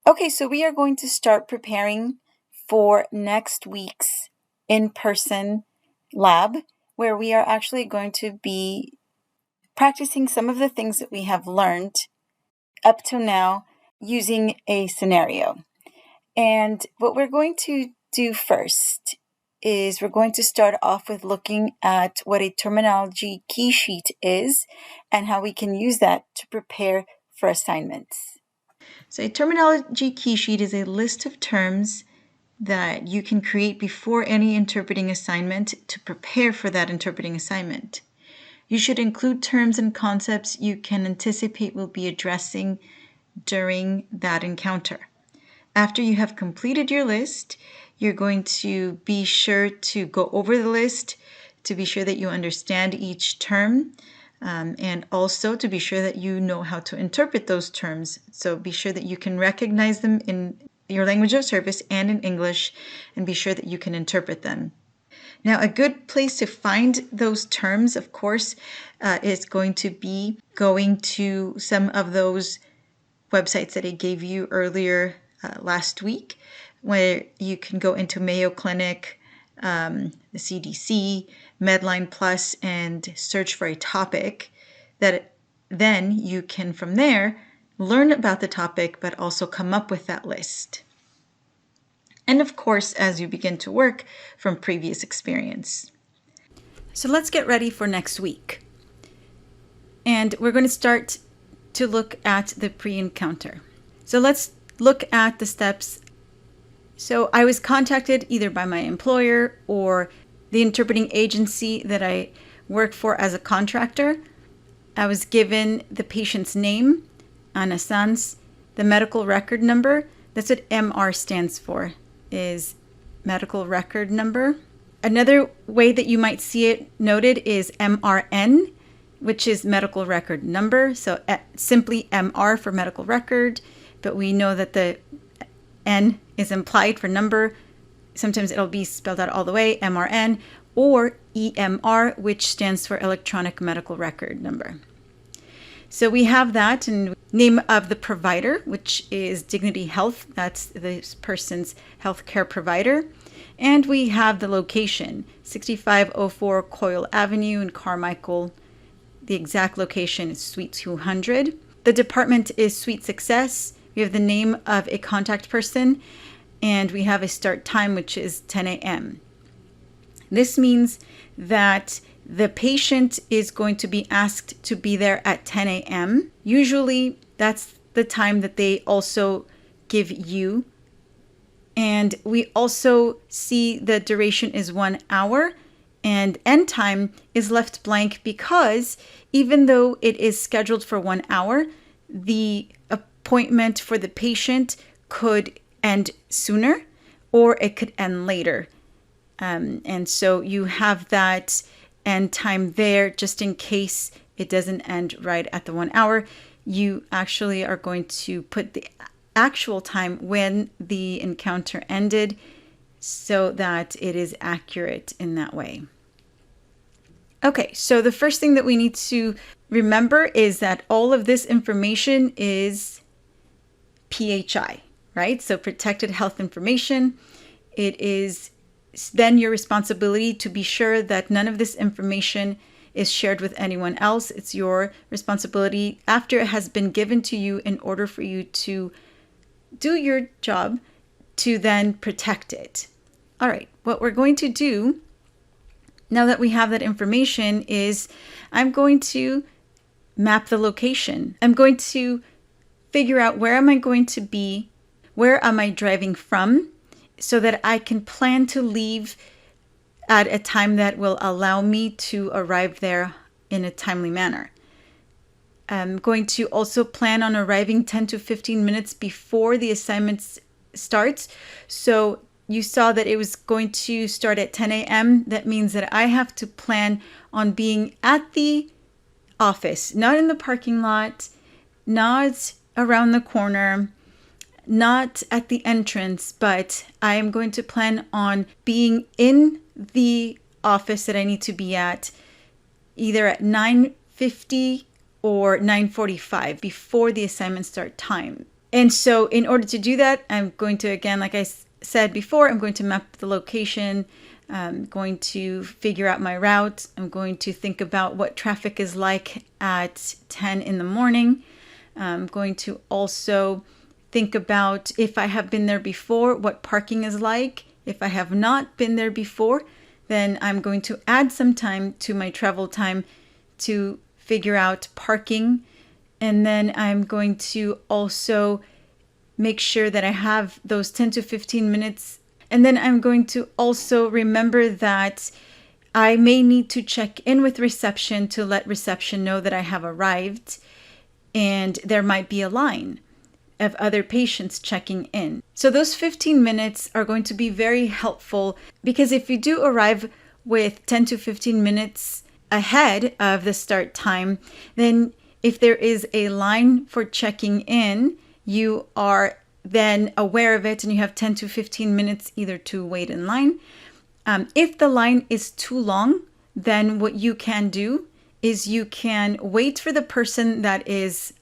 Okay, so we are going to start preparing for next week's in-person lab, where we are actually going to be practicing some of the things that we have learned up to now using a scenario. And what we're going to do first is we're going to start off with looking at what a terminology key sheet is and how we can use that to prepare for assignments. So a terminology key sheet is a list of terms that you can create before any interpreting assignment to prepare for that interpreting assignment. You should include terms and concepts you can anticipate will be addressing during that encounter. After you have completed your list, you're going to be sure to go over the list to be sure that you understand each term, and also to be sure that you know how to interpret those terms. So be sure that you can recognize them in your language of service and in English, and be sure that you can interpret them. Now, a good place to find those terms, of course, is going to be going to some of those websites that I gave you earlier last week, where you can go into Mayo Clinic, the CDC, Medline Plus, and search for a topic that then you can from there learn about the topic, but also come up with that list. And of course, as you begin to work from previous experience. So let's get ready for next week. And we're going to start to look at the pre-encounter. So let's look at the steps. So I was contacted either by my employer or the interpreting agency that I work for as a contractor. I was given the patient's name, Ana Sanz, the medical record number. That's what MR stands for, is medical record number. Another way that you might see it noted is MRN, which is medical record number. So simply MR for medical record, but we know that the N is implied for number. Sometimes it'll be spelled out all the way, MRN, or EMR, which stands for electronic medical record number. So we have that, and name of the provider, which is Dignity Health. That's this person's healthcare provider. And we have the location, 6504 Coyle Avenue in Carmichael. The exact location is Suite 200. The department is Suite Success. We have the name of a contact person, and we have a start time, which is 10 a.m. This means that the patient is going to be asked to be there at 10 a.m. Usually that's the time that they also give you. And we also see the duration is 1 hour, and end time is left blank because even though it is scheduled for 1 hour, the appointment for the patient could end sooner or it could end later. And so you have that end time there just in case it doesn't end right at the 1 hour. You actually are going to put the actual time when the encounter ended so that it is accurate in that way. Okay, so the first thing that we need to remember is that all of this information is PHI, right? So protected health information. It is then your responsibility to be sure that none of this information is shared with anyone else. It's your responsibility after it has been given to you in order for you to do your job to then protect it. All right, what we're going to do now that we have that information is I'm going to map the location. I'm going to figure out where am I going to be, where am I driving from, so that I can plan to leave at a time that will allow me to arrive there in a timely manner. I'm going to also plan on arriving 10 to 15 minutes before the assignment starts. So you saw that it was going to start at 10 a.m. That means that I have to plan on being at the office, not in the parking lot, not around the corner, not at the entrance, but I am going to plan on being in the office that I need to be at either at 9:50 or 9:45 before the assignment start time. And so in order to do that, I'm going to, again, like I said before, I'm going to map the location. I'm going to figure out my route. I'm going to think about what traffic is like at 10 in the morning. I'm going to also think about, if I have been there before, what parking is like. If I have not been there before, then I'm going to add some time to my travel time to figure out parking. And then I'm going to also make sure that I have those 10 to 15 minutes. And then I'm going to also remember that I may need to check in with reception to let reception know that I have arrived, and there might be a line of other patients checking in. So those 15 minutes are going to be very helpful, because if you do arrive with 10 to 15 minutes ahead of the start time, then if there is a line for checking in, you are then aware of it and you have 10 to 15 minutes either to wait in line. If the line is too long, then what you can do is you can wait for the person that is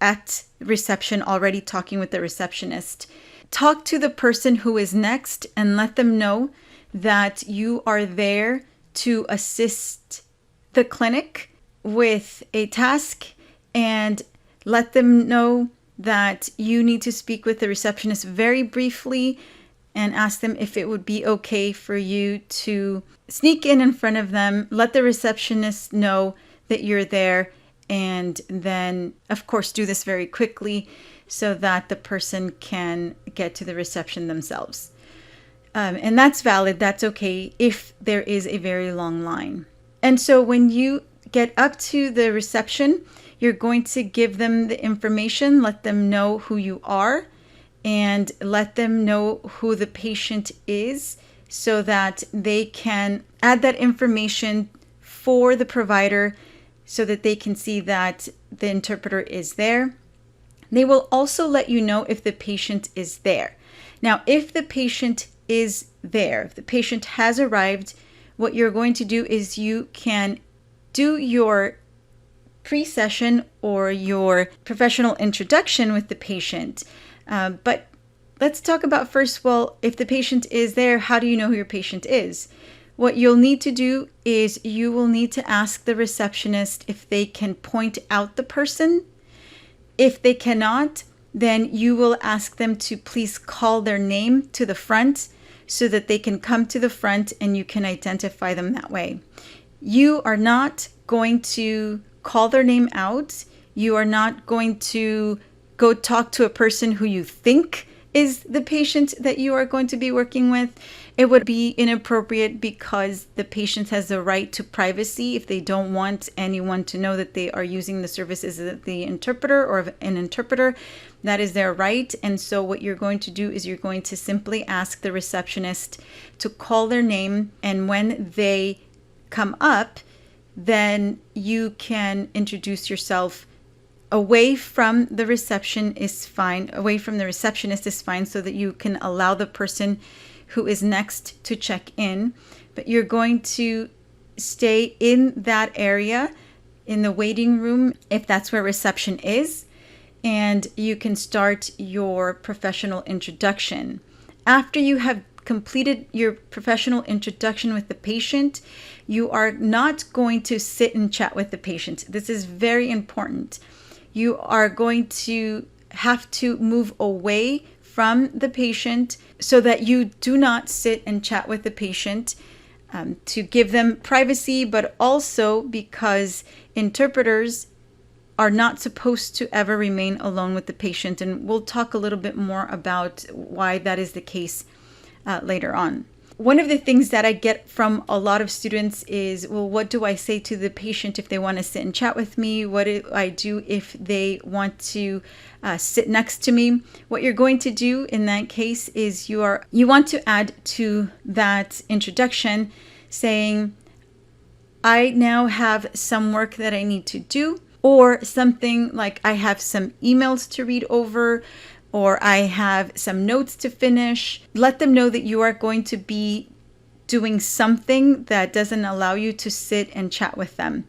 at reception already talking with the receptionist. Talk to the person who is next and let them know that you are there to assist the clinic with a task, and let them know that you need to speak with the receptionist very briefly and ask them if it would be okay for you to sneak in front of them, let the receptionist know that you're there, and then, of course, do this very quickly so that the person can get to the reception themselves. And that's valid. That's okay if there is a very long line. And so when you get up to the reception, you're going to give them the information, let them know who you are, and let them know who the patient is so that they can add that information for the provider so that they can see that the interpreter is there. They will also let you know if the patient is there. Now, if the patient is there, if the patient has arrived, what you're going to do is you can do your pre-session or your professional introduction with the patient. But let's talk about first, well, if the patient is there, how do you know who your patient is? What you'll need to do is you will need to ask the receptionist if they can point out the person. If they cannot, then you will ask them to please call their name to the front so that they can come to the front and you can identify them that way. You are not going to call their name out. You are not going to go talk to a person who you think is the patient that you are going to be working with. It would be inappropriate because the patient has the right to privacy. If they don't want anyone to know that they are using the services of the interpreter or of an interpreter, that is their right. And so what you're going to do is you're going to simply ask the receptionist to call their name, and when they come up, then you can introduce yourself. Away from the reception is fine. Away from the receptionist is fine, so that you can allow the person who is next to check in. But you're going to stay in that area, in the waiting room, if that's where reception is, and you can start your professional introduction. After you have completed your professional introduction with the patient, you are not going to sit and chat with the patient. This is very important. You are going to have to move away from the patient so that you do not sit and chat with the patient, to give them privacy, but also because interpreters are not supposed to ever remain alone with the patient. And we'll talk a little bit more about why that is the case later on. One of the things that I get from a lot of students is, well, what do I say to the patient if they want to sit and chat with me? What do I do if they want to sit next to me? What you're going to do in that case is you want to add to that introduction saying, I now have some work that I need to do, or something like I have some emails to read over, or I have some notes to finish. Let them know that you are going to be doing something that doesn't allow you to sit and chat with them.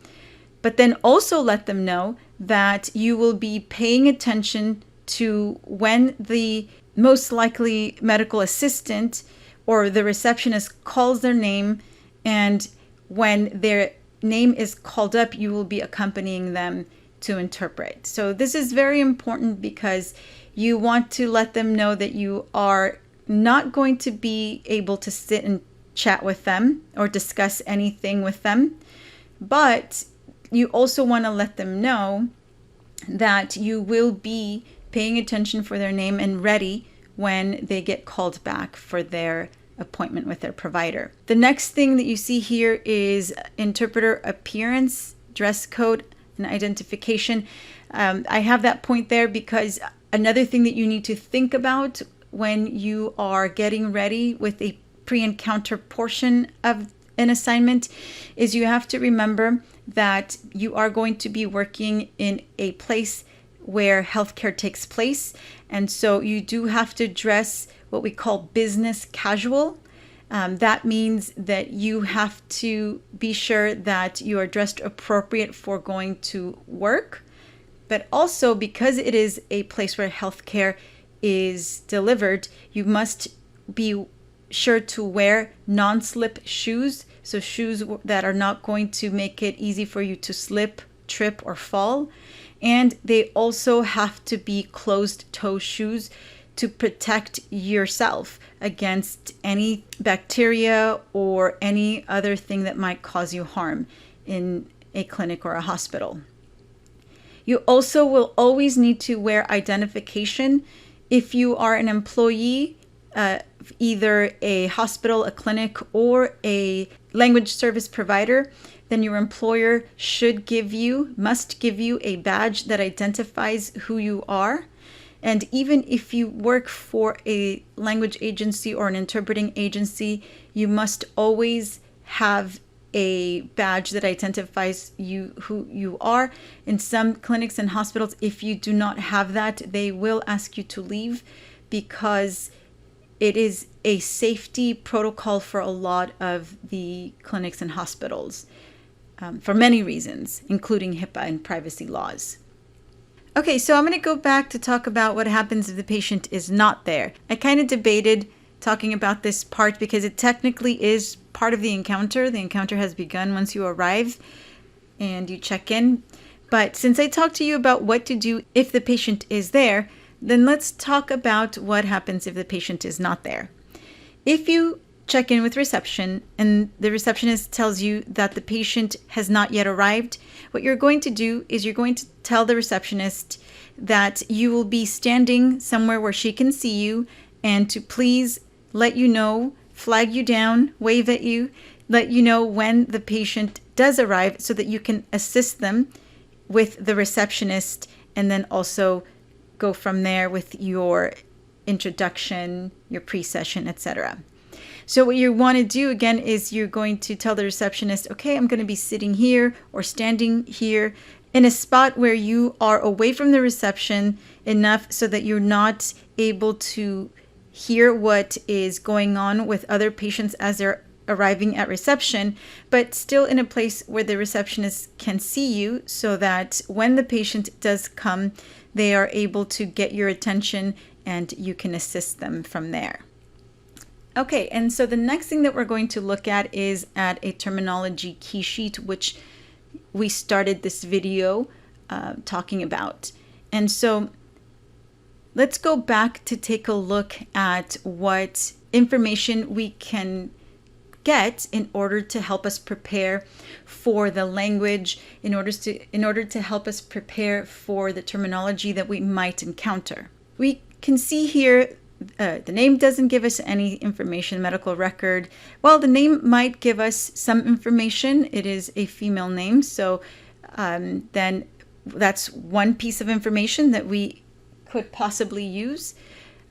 But then also let them know that you will be paying attention to when the most likely medical assistant or the receptionist calls their name, and when their name is called up, you will be accompanying them to interpret. So this is very important because you want to let them know that you are not going to be able to sit and chat with them or discuss anything with them, but you also want to let them know that you will be paying attention for their name and ready when they get called back for their appointment with their provider. The next thing that you see here is interpreter appearance, dress code, and identification. I have that point there because another thing that you need to think about when you are getting ready with a pre-encounter portion of an assignment is you have to remember that you are going to be working in a place where healthcare takes place. And so you do have to dress what we call business casual. That means that you have to be sure that you are dressed appropriate for going to work. But also because it is a place where healthcare is delivered, you must be sure to wear non-slip shoes. So shoes that are not going to make it easy for you to slip, trip, or fall. And they also have to be closed-toe shoes to protect yourself against any bacteria or any other thing that might cause you harm in a clinic or a hospital. You also will always need to wear identification. If you are an employee, either a hospital, a clinic, or a language service provider, then your employer must give you a badge that identifies who you are. And even if you work for a language agency or an interpreting agency, you must always have a badge that identifies who you are. In some clinics and hospitals, if you do not have that, they will ask you to leave because it is a safety protocol for a lot of the clinics and hospitals for many reasons, including HIPAA and privacy laws. Okay, so I'm going to go back to talk about what happens if the patient is not there. I kind of debated talking about this part because it technically is part of the encounter. The encounter has begun once you arrive and you check in. But since I talked to you about what to do if the patient is there, then let's talk about what happens if the patient is not there. If you check in with reception and the receptionist tells you that the patient has not yet arrived, what you're going to do is you're going to tell the receptionist that you will be standing somewhere where she can see you and to please let you know, flag you down, wave at you, let you know when the patient does arrive so that you can assist them with the receptionist and then also go from there with your introduction, your pre-session, etc. So what you want to do again is you're going to tell the receptionist, okay, I'm going to be sitting here or standing here in a spot where you are away from the reception enough so that you're not able to hear what is going on with other patients as they're arriving at reception, but still in a place where the receptionist can see you so that when the patient does come, they are able to get your attention and you can assist them from there. Okay, and so the next thing that we're going to look at is at a terminology key sheet, which we started this video talking about. And so let's go back to take a look at what information we can get in order to help us prepare for the language, in order to help us prepare for the terminology that we might encounter. We can see here the name doesn't give us any information, medical record. Well, the name might give us some information. It is a female name, so then that's one piece of information that we could possibly use.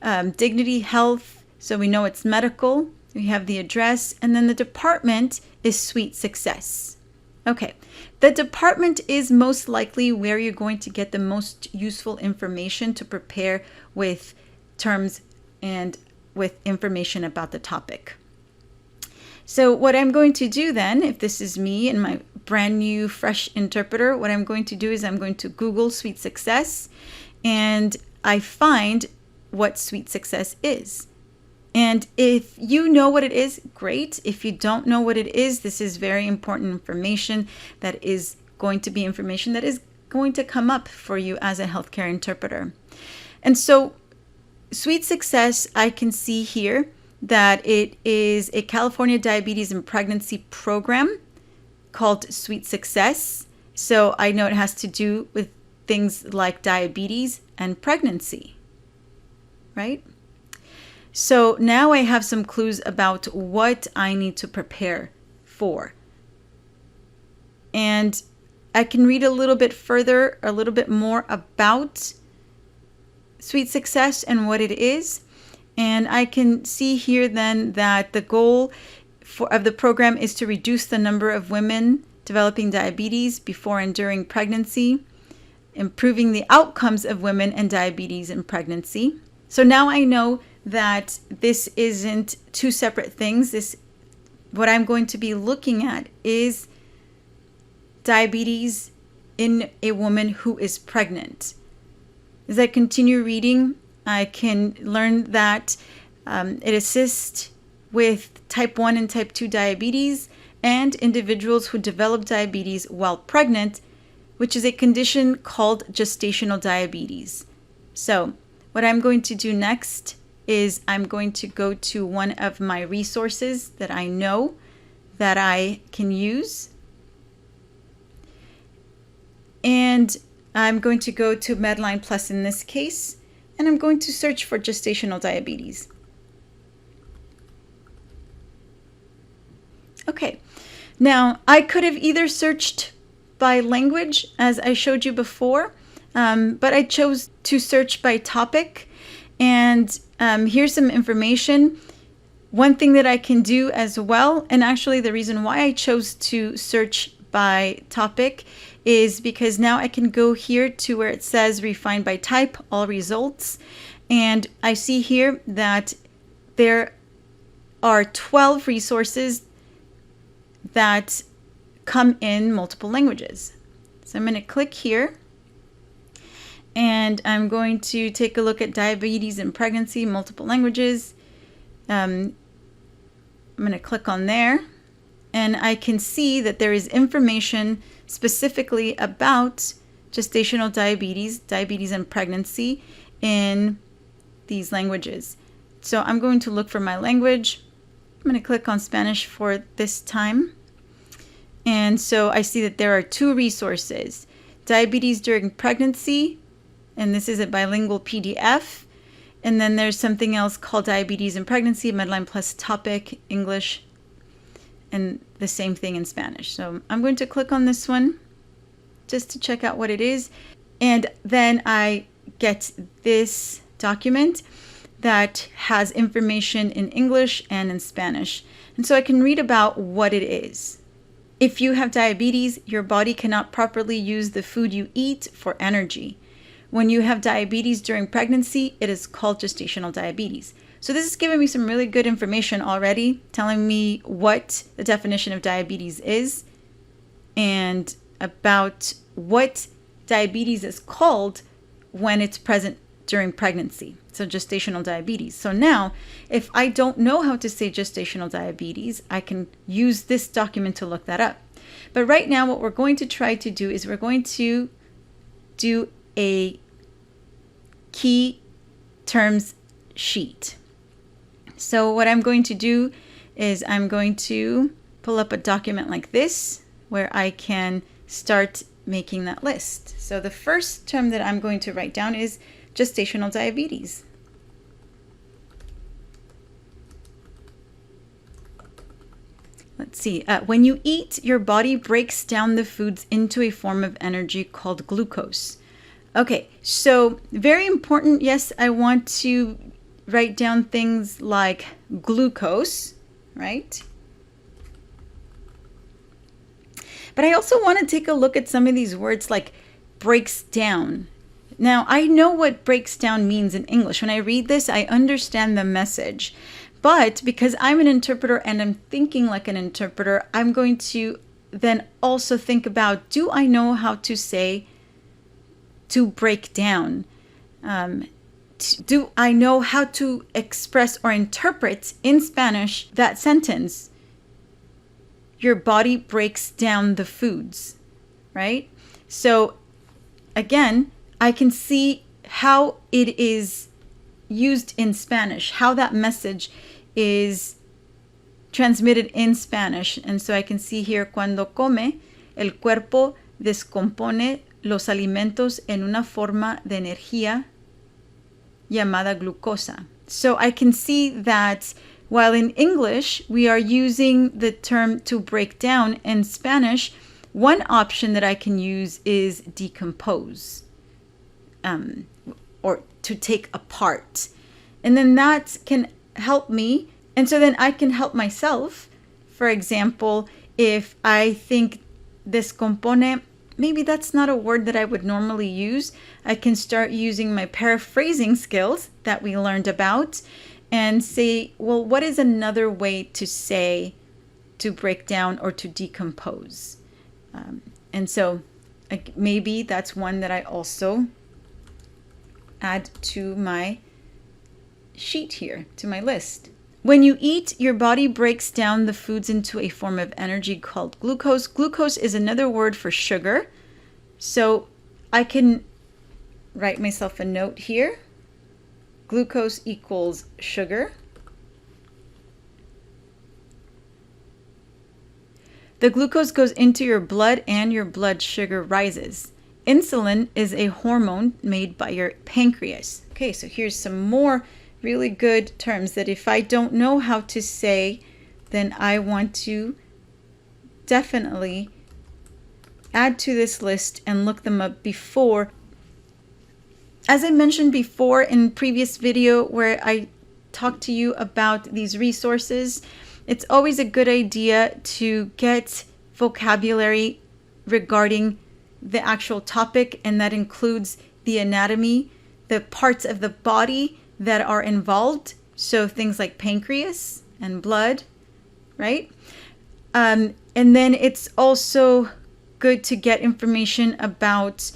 Dignity, health, so we know it's medical. We have the address, and then the department is Suite Success. Okay, the department is most likely where you're going to get the most useful information to prepare with terms and with information about the topic. So what I'm going to do then, if this is me and my brand new fresh interpreter, what I'm going to do is I'm going to Google Suite Success and I find what sweet success is. And if you know what it is, great. If you don't know what it is, this is very important information that is going to be information that is going to come up for you as a healthcare interpreter. And so sweet success, I can see here that it is a California Diabetes and Pregnancy program called Sweet Success. So I know it has to do with things like diabetes and pregnancy, right? So now I have some clues about what I need to prepare for. And I can read a little bit further, a little bit more about Sweet Success and what it is. And I can see here then that the goal of the program is to reduce the number of women developing diabetes before and during pregnancy, improving the outcomes of women and diabetes in pregnancy. So now I know that this isn't two separate things. What I'm going to be looking at is diabetes in a woman who is pregnant. As I continue reading, I can learn that it assists with type 1 and type 2 diabetes and individuals who develop diabetes while pregnant, which is a condition called gestational diabetes. So what I'm going to do next is I'm going to go to one of my resources that I know that I can use. And I'm going to go to Medline Plus in this case, and I'm going to search for gestational diabetes. Okay, now I could have either searched by language, as I showed you before, but I chose to search by topic. And here's some information. One thing that I can do as well, and actually the reason why I chose to search by topic is because now I can go here to where it says refined by type, all results. And I see here that there are 12 resources that come in multiple languages. So I'm going to click here. And I'm going to take a look at diabetes and pregnancy, multiple languages. I'm going to click on there. And I can see that there is information specifically about gestational diabetes, diabetes and pregnancy in these languages. So I'm going to look for my language. I'm going to click on Spanish for this time. And so I see that there are 2 resources, diabetes during pregnancy, and this is a bilingual PDF. And then there's something else called diabetes and pregnancy, Medline Plus topic, English, and the same thing in Spanish. So I'm going to click on this one just to check out what it is. And then I get this document that has information in English and in Spanish. And so I can read about what it is. If you have diabetes, your body cannot properly use the food you eat for energy. When you have diabetes during pregnancy, it is called gestational diabetes. So this is giving me some really good information already, telling me what the definition of diabetes is and about what diabetes is called when it's present during pregnancy. So gestational diabetes. So now, if I don't know how to say gestational diabetes, I can use this document to look that up. But right now, what we're going to try to do is we're going to do a key terms sheet. So what I'm going to do is I'm going to pull up a document like this where I can start making that list. So the first term that I'm going to write down is gestational diabetes. Let's see. When you eat, your body breaks down the foods into a form of energy called glucose. Okay, so very important. Yes, I want to write down things like glucose, right? But I also want to take a look at some of these words like breaks down. Now, I know what breaks down means in English. When I read this, I understand the message. But because I'm an interpreter and I'm thinking like an interpreter, I'm going to then also think about, do I know how to say to break down? Do I know how to express or interpret in Spanish that sentence? Your body breaks down the foods, right? So again, I can see how it is used in Spanish, how that message is transmitted in Spanish. And so I can see here, cuando come, el cuerpo descompone los alimentos en una forma de energía llamada glucosa. So I can see that while in English we are using the term to break down, in Spanish, one option that I can use is decompose, or to take apart. And then that can help me. And so then I can help myself. For example, if I think descompone, maybe that's not a word that I would normally use, I can start using my paraphrasing skills that we learned about and say, well, what is another way to say to break down or to decompose? And so maybe that's one that I also add to my sheet here, to my list. When you eat, your body breaks down the foods into a form of energy called glucose. Glucose is another word for sugar. So I can write myself a note here. Glucose equals sugar. The glucose goes into your blood and your blood sugar rises. Insulin is a hormone made by your pancreas. Okay, so here's some more really good terms that if I don't know how to say, then I want to definitely add to this list and look them up before. As I mentioned before in previous video where I talked to you about these resources, it's always a good idea to get vocabulary regarding the actual topic, and that includes the anatomy, the parts of the body that are involved. So things like pancreas and blood, right? And then it's also good to get information about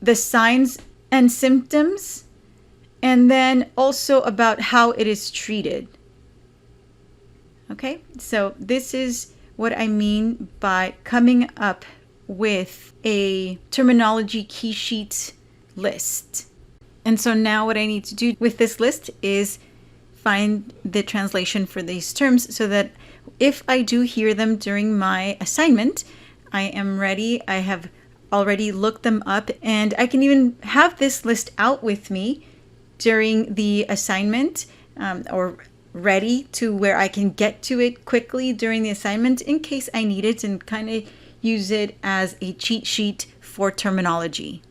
the signs and symptoms, and then also about how it is treated. Okay, so this is what I mean by coming up with a terminology key sheet list. And so now what I need to do with this list is find the translation for these terms so that if I do hear them during my assignment, I am ready. I have already looked them up, and I can even have this list out with me during the assignment, or ready to where I can get to it quickly during the assignment in case I need it, and kind of use it as a cheat sheet for terminology.